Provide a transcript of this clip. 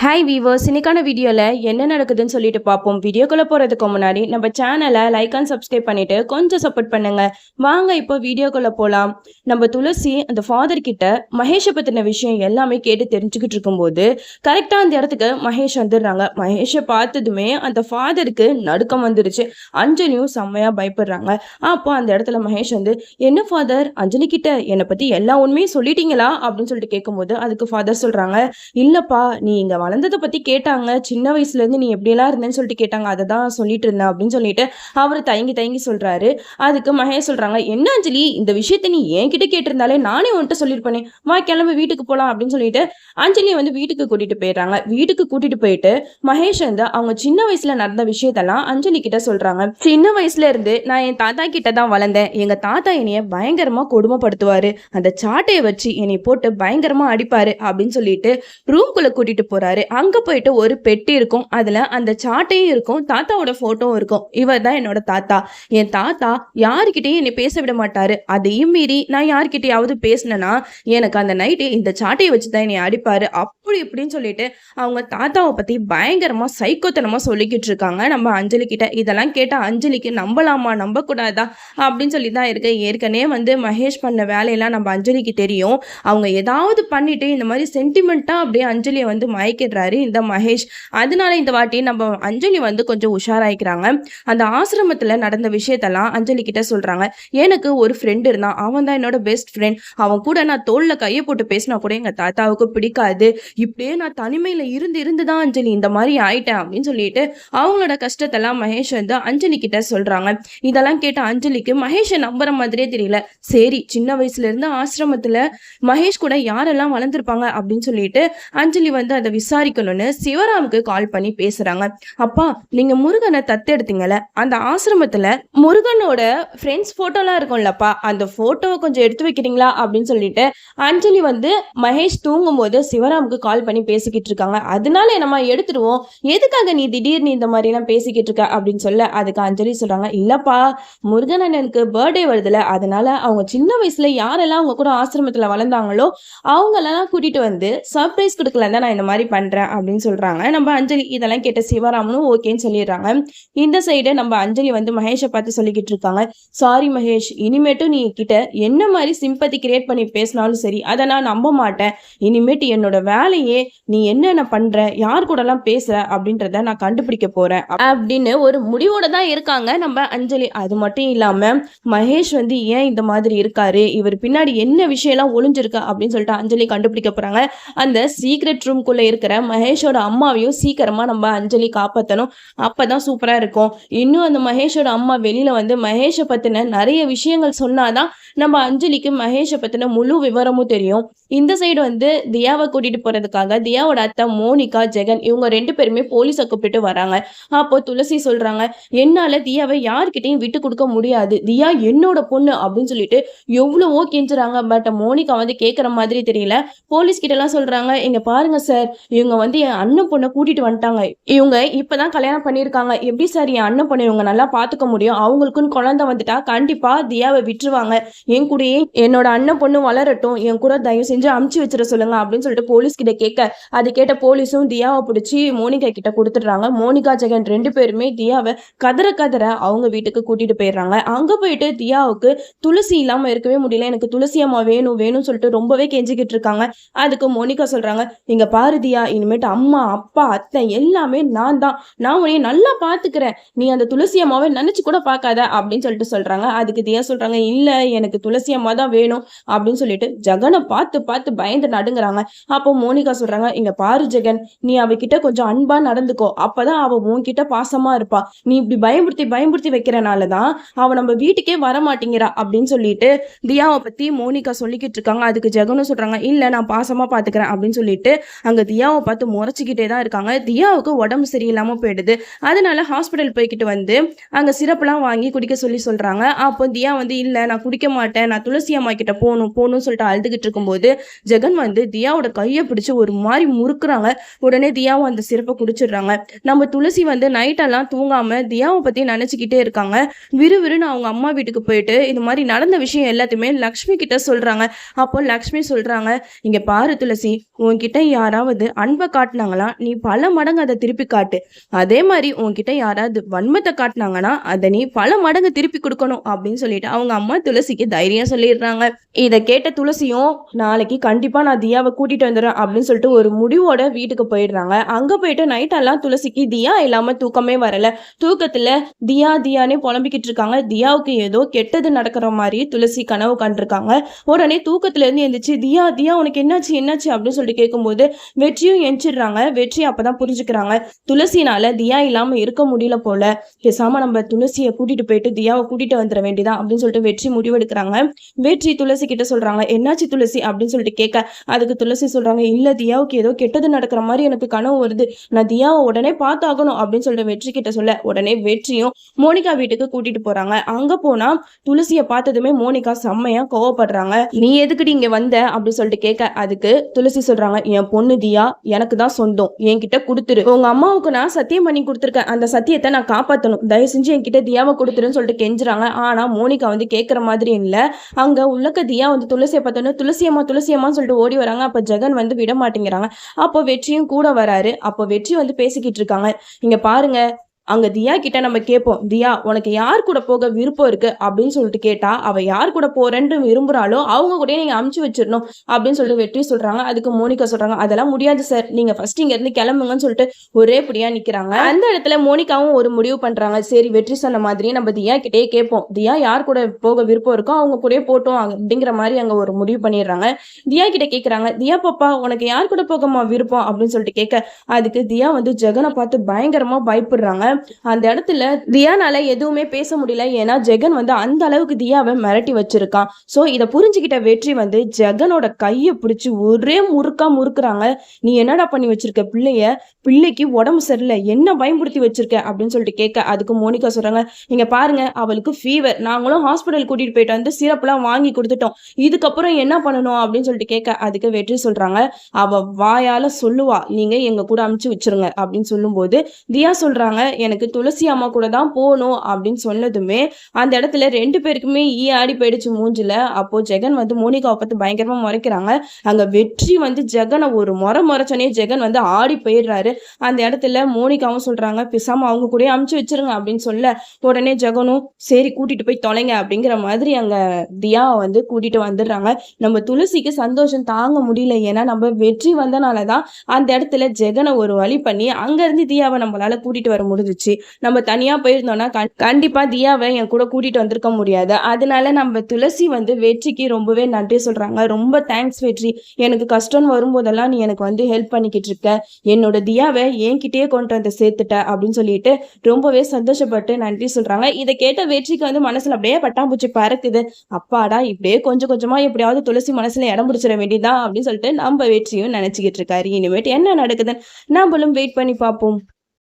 Hi viewers, இன்னைக்கான வீடியோவில் என்ன நடக்குதுன்னு சொல்லிட்டு பார்ப்போம். வீடியோக்குள்ளே போகிறதுக்கு முன்னாடி நம்ம சேனலை லைக் அண்ட் சப்ஸ்கிரைப் பண்ணிவிட்டு கொஞ்சம் சப்போர்ட் பண்ணுங்க. வாங்க இப்போ வீடியோக்குள்ளே போகலாம். நம்ம துளசி அந்த ஃபாதர் கிட்ட மகேஷை பற்றின விஷயம் எல்லாமே கேட்டு தெரிஞ்சுக்கிட்டு இருக்கும்போது கரெக்டாக அந்த இடத்துக்கு மகேஷ் வந்துடுறாங்க. மகேஷை பார்த்ததுமே அந்த ஃபாதருக்கு நடுக்கம் வந்துருச்சு. அஞ்சலியும் செம்மையாக பயப்படுறாங்க. அப்போ அந்த இடத்துல மகேஷ் வந்து, என்ன ஃபாதர், அஞ்சலி கிட்ட என்னை பற்றி எல்லா உண்மையும் சொல்லிட்டீங்களா அப்படின்னு சொல்லிட்டு கேட்கும்போது அதுக்கு ஃபாதர் சொல்கிறாங்க, இல்லைப்பா, நீ இங்கே வளர்ந்ததை பற்றி கேட்டாங்க, சின்ன வயசுலேருந்து நீ எப்படியெல்லாம் இருந்தேன்னு சொல்லிட்டு கேட்டாங்க, அதை தான் சொல்லிட்டு இருந்தேன் அப்படின்னு சொல்லிட்டு அவர் தயங்கி சொல்கிறாரு. அதுக்கு மகேஷ் சொல்கிறாங்க, என்ன அஞ்சலி, இந்த விஷயத்த நீ என்கிட்ட கேட்டிருந்தாலே நானே உன்கிட்ட சொல்லியிருப்பேனே, வா கிளம்பி வீட்டுக்கு போகலாம் அப்படின்னு சொல்லிட்டு அஞ்சலி வந்து வீட்டுக்கு கூட்டிகிட்டு போயிடுறாங்க. வீட்டுக்கு கூட்டிகிட்டு போயிட்டு மகேஷ் வந்து அவங்க சின்ன வயசில் நடந்த விஷயத்தெல்லாம் அஞ்சலி கிட்ட சொல்கிறாங்க. சின்ன வயசுல இருந்து நான் என் தாத்தா கிட்ட தான் வளர்ந்தேன். எங்கள் தாத்தா என்னைய பயங்கரமாக கொடுமைப்படுத்துவார், அந்த சாட்டையை வச்சு என்னை போட்டு பயங்கரமாக அடிப்பார் அப்படின்னு சொல்லிட்டு ரூம்குள்ளே கூட்டிகிட்டு போகிறாரு. அங்க போயிட்டு ஒரு பெட்டி இருக்கும், அதுல அந்த சாட்டையும் இருக்கும், தாத்தாவோட போட்டோவும் இருக்கும். இவர் தான் என்னோட தாத்தா. என் தாத்தா யாருக்கிட்டையும் என்னை பேச விட மாட்டாரு. அதையும் மீறி நான் யார்கிட்டயாவது பேசினேன்னா எனக்கு அந்த நைட்டு இந்த சாட்டையை வச்சுதான் என்னை அடிப்பாரு, அப்படி இப்படின்னு சொல்லிட்டு அவங்க தாத்தாவை பத்தி பயங்கரமா சைக்கோத்தனமா சொல்லிக்கிட்டு இருக்காங்க நம்ம அஞ்சலி கிட்ட. இதெல்லாம் கேட்டா அஞ்சலிக்கு நம்பலாமா நம்ப கூடாதா அப்படின்னு சொல்லி தான் இருக்கு. ஏற்கனவே வந்து மகேஷ் பண்ண வேலையெல்லாம் நம்ம அஞ்சலிக்கு தெரியும். அவங்க ஏதாவது பண்ணிட்டு இந்த மாதிரி சென்டிமெண்டா அப்படியே அஞ்சலியை வந்து மயக்கிடுறாரு இந்த மகேஷ். அதனால இந்த வாட்டி நம்ம அஞ்சலி வந்து கொஞ்சம் உஷாராயிக்கிறாங்க. அந்த ஆசிரமத்துல நடந்த விஷயத்தெல்லாம் அஞ்சலி கிட்ட சொல்றாங்க. எனக்கு ஒரு ஃப்ரெண்ட் இருந்தான், அவன் தான் என்னோட பெஸ்ட் ஃப்ரெண்ட். அவன் கூட நான் தோல்ல கையை போட்டு பேசினா கூட எங்க தாத்தாவுக்கு பிடிக்காது. இப்படியே நான் தனிமையில இருந்து தான் அஞ்சலி இந்த மாதிரி ஆயிட்டேன் அப்படின்னு சொல்லிட்டு அவங்களோட கஷ்டத்தெல்லாம் மகேஷ் வந்து அஞ்சலி கிட்ட சொல்றாங்க. இதெல்லாம் கேட்ட அஞ்சலிக்கு மகேஷை நம்புற மாதிரியே தெரியல. சரி, சின்ன வயசுல இருந்து ஆசிரமத்துல மகேஷ் கூட யாரெல்லாம் வளர்ந்துருப்பாங்க அப்படின்னு சொல்லிட்டு அஞ்சலி வந்து அதை விசாரிக்கணும்னு சிவராமுக்கு கால் பண்ணி பேசுறாங்க. அப்பா, நீங்க முருகனை தத்தெடுத்தீங்கல்ல, அந்த ஆசிரமத்துல முருகனோட ஃப்ரெண்ட்ஸ் போட்டோலாம் இருக்கும்லப்பா, அந்த போட்டோவை கொஞ்சம் எடுத்து வைக்கிறீங்களா அப்படின்னு சொல்லிட்டு அஞ்சலி வந்து மகேஷ் தூங்கும் போது சிவராமுக்கு கால் பண்ணி பேசிக்கிட்டு இருக்காங்க. அதனால நம்ம எடுத்துருவோம், எதுக்காக நீ திடீர்னு இந்த மாதிரி எல்லாம் பேசிக்கிட்டு இருக்க அப்படின்னு சொல்ல அதுக்கு அஞ்சலி சொல்றாங்க, இல்லப்பா, முருகன் அண்ணனுக்கு பர்த்டே வருதுல, அதனால அவங்க சின்ன வயசுல யாரெல்லாம் அவங்க கூட ஆசிரமத்துல வளர்ந்தாங்களோ அவங்களெல்லாம் கூட்டிட்டு வந்து சர்ப்ரைஸ் கொடுக்கலாம் தான் நான் இந்த மாதிரி பண்றேன் அப்படின்னு சொல்றாங்க நம்ம அஞ்சலி. இதெல்லாம் கேட்ட சிவராமனும் ஓகேன்னு சொல்லிடுறாங்க. இந்த சைடு நம்ம அஞ்சலி வந்து மகேஷை பார்த்து சொல்லிக்கிட்டு இருக்காங்க, சாரி மகேஷ், இனிமேட்டும் நீ கிட்ட என்ன மாதிரி சிம்பத்தி கிரியேட் பண்ணி பேசினாலும் சரி, அதை நான் நம்ப மாட்டேன். இனிமேட்டு என்னோட வேலையே நீ என்னென்ன பண்ற, யார் கூட எல்லாம் பேசுற அப்படின்றத நான் கண்டுபிடிக்க போறேன் அப்படின்னு ஒரு முடிவோட தான் இருக்காங்க நம்ம அஞ்சலி. அது மட்டும் இல்லாம மகேஷ் வந்து ஏன் இந்த மாதிரி இருக்காரு, இவர் பின்னாடி என்ன விஷயம் எல்லாம் ஒளிஞ்சிருக்கு அப்படின்னு சொல்லிட்டு அஞ்சலி கண்டுபிடிக்க போறாங்க. அந்த சீக்ரெட் ரூம்குள்ள இருக்கிற மகேஷோட அம்மாவையும் சீக்கிரமா நம்ம அஞ்சலி காப்பாற்றணும், அப்பதான் சூப்பரா இருக்கும். இன்னும் அந்த மகேஷோட அம்மா வெளியில வந்து மகேஷை பத்தின நிறைய விஷயங்கள் சொன்னாதான் நம்ம அஞ்சலிக்கு மகேஷை பத்தின முழு விவரமும் தெரியும். இந்த சைடு வந்து தியாவை கூட்டிட்டு போறதுக்காக தியாவோட அத்தை மோனிகா, ஜெகன் இவங்க 2 பேருமே போலீஸை கூப்பிட்டு வராங்க. அப்போ துளசி சொல்றாங்க, என்னால தியாவை யார்கிட்டையும் விட்டு கொடுக்க முடியாது, தியா என்னோட பொண்ணு அப்படின்னு சொல்லிட்டு எவ்வளவோ கெஞ்சுறாங்க. பட் மோனிகா வந்து கேட்குற மாதிரி தெரியல. போலீஸ் கிட்ட எல்லாம் சொல்றாங்க, இங்க பாருங்க சார், இவங்க வந்து என் அண்ணன் பொண்ணை கூட்டிட்டு வந்துட்டாங்க, இவங்க இப்பதான் கல்யாணம் பண்ணியிருக்காங்க, எப்படி சார் என் அண்ணன் பொண்ணை இவங்க நல்லா பாத்துக்க முடியும், அவங்களுக்குன்னு குழந்தை வந்துட்டா கண்டிப்பா தியாவை விட்டுருவாங்க, என் கூடயே என்னோட அண்ணன் பொண்ணு வளரட்டும், என் கூட தயவு செஞ்சு அமுச்சு வச்சிட சொல்லுங்க அப்படின்னு சொல்லிட்டு போலீஸ் கிட்ட கேட்க அது கேட்ட போலீஸும் தியாவை பிடிச்சி மோனிகா கிட்ட கொடுத்துடுறாங்க. மோனிகா, ஜெகன் 2 பேருமே தியாவை கதற அவங்க வீட்டுக்கு கூட்டிட்டு போயிடுறாங்க. அங்க போயிட்டு தியாவுக்கு துளசி இல்லாம இருக்கவே முடியல, எனக்கு துளசி அம்மா வேணும்னு சொல்லிட்டு ரொம்பவே கெஞ்சிக்கிட்டு இருக்காங்க. அதுக்கு மோனிகா சொல்றாங்க, இங்க பாரு தியா, இனிமேட்டு அம்மா அப்பா அத்தை எல்லாமே நான் தான், நான் உன்னை நல்லா பாத்துக்கிறேன், நீ அந்த துளசி அம்மாவை நினைச்சு கூட பார்க்காத அப்படின்னு சொல்லிட்டு சொல்றாங்க. அதுக்கு தியா சொல்றாங்க, இல்ல எனக்கு துளசி அம்மா தான் வேணும் அப்படின்னு சொல்லிட்டு ஜெகனை பார்த்து பயந்து நடுங்குறாங்க. அப்போ மோனிகா சொல்றாங்க, இங்க பாரு ஜெகன், நீ அவகிட்ட கொஞ்சம் அன்பா நடந்துக்கோ, அப்பதான் அவ உன்கிட்ட பாசமா இருப்பா, நீ இப்படி பயமுறுத்தி வைக்கிறனாலதான் அவ நம்ம வீட்டுக்கே வர மாட்டேங்கிறா அப்படின்னு சொல்லிட்டு தியாவை பத்தி மோனிகா சொல்லிக்கிட்டு இருக்காங்க. அதுக்கு ஜெகனும் சொல்றாங்க, இல்ல நான் பாசமா பாத்துக்கிறேன் அப்படின்னு சொல்லிட்டு அங்க தியாவை பார்த்து முறைச்சிக்கிட்டே தான் இருக்காங்க. தியாவுக்கு உடம்பு சரியில்லாம போயிடுது. அதனால ஹாஸ்பிட்டல் போய்கிட்டு வந்து அங்க சிரப்லாம் வாங்கி குடிக்க சொல்றாங்க. அப்போ தியா வந்து, இல்ல நான் குடிக்க மாட்டேன், நான் துளசி அம்மா கிட்ட போகணும்னு சொல்லிட்டு அழுதுகிட்டு இருக்கும்போது ஜெகன் வந்து தியாவோட கையை பிடிச்சு ஒரு மாதிரி முறுக்குறாங்க. உடனே தியாவும் அந்த சிறப்பை குடிச்சிடுறாங்க. நம்ம துளசி வந்து நைட்டெல்லாம் தூங்காம தியாவை பத்தி நினைச்சுக்கிட்டே இருக்காங்க. விறுவிறுன்னு அவங்க அம்மா வீட்டுக்கு போயிட்டு இது மாதிரி நடந்த விஷயம் எல்லாத்தையுமே லக்ஷ்மி கிட்ட சொல்றாங்க. அப்போ லக்ஷ்மி சொல்றாங்க, இங்க பாரு துளசி, உன்கிட்ட யாராவது அன்பை காட்டினாங்களா நீ பல மடங்கு அதை திருப்பி காட்டு. அதே மாதிரி உன்கிட்ட யாராவது வன்மத்தை காட்டினாங்கன்னா அதை நீ பல மடங்கு திருப்பி கொடுக்கணும் அப்படின்னு சொல்லிட்டு அவங்க அம்மா துளசிக்கு தைரியம் சொல்லிடுறாங்க. இதை கேட்ட துளசியும் நாளைக்கு கண்டிப்பா நான் தியாவை கூட்டிட்டு வந்துடுறேன் அப்படின்னு சொல்லிட்டு ஒரு முடிவோட வீட்டுக்கு போயிடுறாங்க. அங்க போயிட்டு நைட்டெல்லாம் துளசிக்கு தியா இல்லாம தூக்கமே வரல. தூக்கத்துல தியா தியானே புலம்பிக்கிட்டு இருக்காங்க. தியாவுக்கு ஏதோ கெட்டது நடக்கிற மாதிரி துளசி கனவு கண்டிருக்காங்க. உடனே தூக்கத்துல இருந்து எந்திரிச்சு தியா தியா உனக்கு என்னாச்சு என்னாச்சு அப்படின்னு சொல்லிட்டு கேட்கும்போது வெற்றியும் எந்திரிடுறாங்க. வெற்றி அப்பதான் புரிஞ்சுக்கிறாங்க துளசினால தியா இல்லாம இருக்க முடியல போல, பேசாம நம்ம துளசியை கூட்டிட்டு போயிட்டு தியாவை கூட்டிட்டு வந்துட வேண்டியதான் அப்படின்னு சொல்லிட்டு வெற்றி முடிவெடுக்கிறாங்க. வெற்றி துளசி கிட்ட சொல்றாங்க என்னாச்சு துளசி அப்படின்னு சொல்லிட்டு கேட்க அதுக்கு துளசி சொல்றாங்க இல்ல தியாவுக்கு ஏதோ கெட்டது நடக்கிற மாதிரி எனக்கு கனவு வருது, நான் தியாவை உடனே பார்த்தாகணும் அப்படின்னு சொல்லிட்டு வெற்றி கிட்ட சொல்ல உடனே வெற்றியும் மோனிகா வீட்டுக்கு கூட்டிட்டு போறாங்க. அங்க போனா துளசியை பார்த்ததுமே மோனிகா செம்மையா கோவப்படுறாங்க. நீ எதுக்குடி இங்க வந்த அப்படின்னு சொல்லிட்டு கேட்க அதுக்கு துளசி சொல்றாங்க என் பொண்ணு தியா எனக்கு தான் சொந்தம், என்கிட்ட கொடுத்துரு, உங்க அம்மாவுக்கு நான் சத்தியம் பண்ணி கொடுத்துருக்கேன், அந்த சத்தியத்தை நான் காப்பாற்றணும், தயவு செஞ்சு என்கிட்ட தியாவை கொடுத்துருன்னு சொல்லிட்டு கெஞ்சுறாங்க. ஆனா மோனிகா வந்து கேட்கற மாதிரி இல்ல. அங்க உள்ளக்க தியா வந்து துளசியை பார்த்தோன்னு துளசியம்மா துளசியம்மான்னு சொல்லிட்டு ஓடி வராங்க. அப்ப ஜெகன் வந்து விட மாட்டேங்கிறாங்க. அப்போ வெற்றியும் கூட வராரு. அப்போ வெற்றி வந்து பேசிக்கிட்டு இருக்காங்க. இங்க பாருங்க அங்க தியா கிட்ட நம்ம கேட்போம் தியா உனக்கு யார் கூட போக விருப்பம் இருக்கு அப்படின்னு சொல்லிட்டு கேட்டா அவ யார் கூட போறேன்னு விரும்புறாளோ அவங்க கூட நீங்க அமுச்சு வச்சிடணும் அப்படின்னு சொல்லிட்டு வெற்றி சொல்றாங்க. அதுக்கு மோனிகா சொல்றாங்க அதெல்லாம் முடியாது சார், நீங்க ஃபர்ஸ்ட் இங்க இருந்து கிளம்புங்கன்னு சொல்லிட்டு ஒரே படியா நிக்கிறாங்க. அந்த இடத்துல மோனிகாவும் ஒரு முடிவு பண்றாங்க. சரி வெற்றி சொன்ன மாதிரி நம்ம தியா கிட்டே கேட்போம், தியா யார் கூட போக விருப்பம் இருக்கோ அவங்க கூட போட்டோம் அப்படிங்கிற மாதிரி அங்க ஒரு முடிவு பண்ணிடுறாங்க. தியா கிட்ட கேக்குறாங்க தியா பாப்பா உனக்கு யார் கூட போகமா விருப்பம் அப்படின்னு சொல்லிட்டு கேட்க அதுக்கு தியா வந்து ஜெகனை பார்த்து பயங்கரமா பயப்படுறாங்க. அந்த இடத்துல தியானால எதுவுமே பேச முடியல. ஏன்னா ஜெகன் வந்து அந்த அளவுக்கு தியாவை மிரட்டி வச்சிருக்கான். சோ இதை புரிஞ்சுக்கிட்ட வெற்றி வந்து ஜெகனோட கையை பிடிச்சி ஒரே முறுக்குறாங்க. நீ என்னடா பண்ணி வச்சிருக்க பிள்ளைக்கு உடம்பு சரியில்லை, என்ன பயன்படுத்தி வச்சிருக்க அப்படின்னு சொல்லிட்டு கேட்க அதுக்கு மோனிகா சொல்றாங்க நீங்க பாருங்க அவளுக்கு ஃபீவர், நாங்களும் ஹாஸ்பிட்டல் கூட்டிட்டு போயிட்டு வந்து சிரப்லாம் வாங்கி கொடுத்துட்டோம், இதுக்கப்புறம் என்ன பண்ணணும் அப்படின்னு சொல்லிட்டு கேட்க அதுக்கு வெற்றி சொல்றாங்க அவ வாயால சொல்லுவா, நீங்க எங்க கூட அமுச்சு வச்சிருங்க அப்படின்னு சொல்லும் போது தியா சொல்றாங்க எனக்கு துளசி அம்மா கூட தான் போகணும் அப்படின்னு சொன்னதுமே அந்த இடத்துல ரெண்டு பேருக்குமே ஆடி போயிடுச்சு மூஞ்சில. அப்போ ஜெகன் வந்து மோனிகாவை பார்த்து பயங்கரமா முறைக்கிறாங்க. அங்க வெற்றி வந்து ஜெகனை ஒரு முறைச்சோனே ஜெகன் வந்து ஆடி போயிடுறாரு. அந்த இடத்துல மோனிகாவும் சொல்றாங்க பேசாம அவங்க கூட அமுச்சு வச்சிருங்க அப்படின்னு சொல்ல உடனே ஜெகனும் சரி கூட்டிட்டு போய் தொலைங்க அப்படிங்கிற மாதிரி அங்க தியாவை வந்து கூட்டிட்டு வந்துடுறாங்க. நம்ம துளசிக்கு சந்தோஷம் தாங்க முடியல. ஏன்னா நம்ம வெற்றி வந்தனாலதான் அந்த இடத்துல ஜெகனை ஒரு வழி பண்ணி அங்க இருந்து தியாவை நம்மளால கூட்டிட்டு வர முடிஞ்சிச்சு. நம்ம தனியா போயிருந்தோம்னா கண்டிப்பா தியாவை என் கூட கூட்டிட்டு வந்திருக்க முடியாது. அதனால நம்ம துளசி வந்து வெற்றிக்கு ரொம்பவே நன்றி சொல்றாங்க. ரொம்ப தேங்க்ஸ் வெற்றி, எனக்கு கஷ்டம் வரும்போதெல்லாம் நீ எனக்கு வந்து ஹெல்ப் பண்ணிக்கிட்டு இருக்க, என்னோட தியாவை என்கிட்டயே கொண்டு வந்து சேர்த்துட்ட அப்படின்னு சொல்லிட்டு ரொம்பவே சந்தோஷப்பட்டு நன்றி சொல்றாங்க. இதை கேட்ட வெற்றிக்கு வந்து மனசுல அப்படியே பட்டாம்பூச்சி பறக்குது. அப்பாடா இப்படியே கொஞ்சம் கொஞ்சமா எப்படியாவது துளசி மனசுல இடம் பிடிச்சிட வேண்டியதான் அப்படின்னு சொல்லிட்டு நம்ம வெற்றியும் நினைச்சுக்கிட்டு இருக்காரு. இனிமேட்டு என்ன நடக்குதுன்னு நம்மளும் வெயிட் பண்ணி பார்ப்போம்.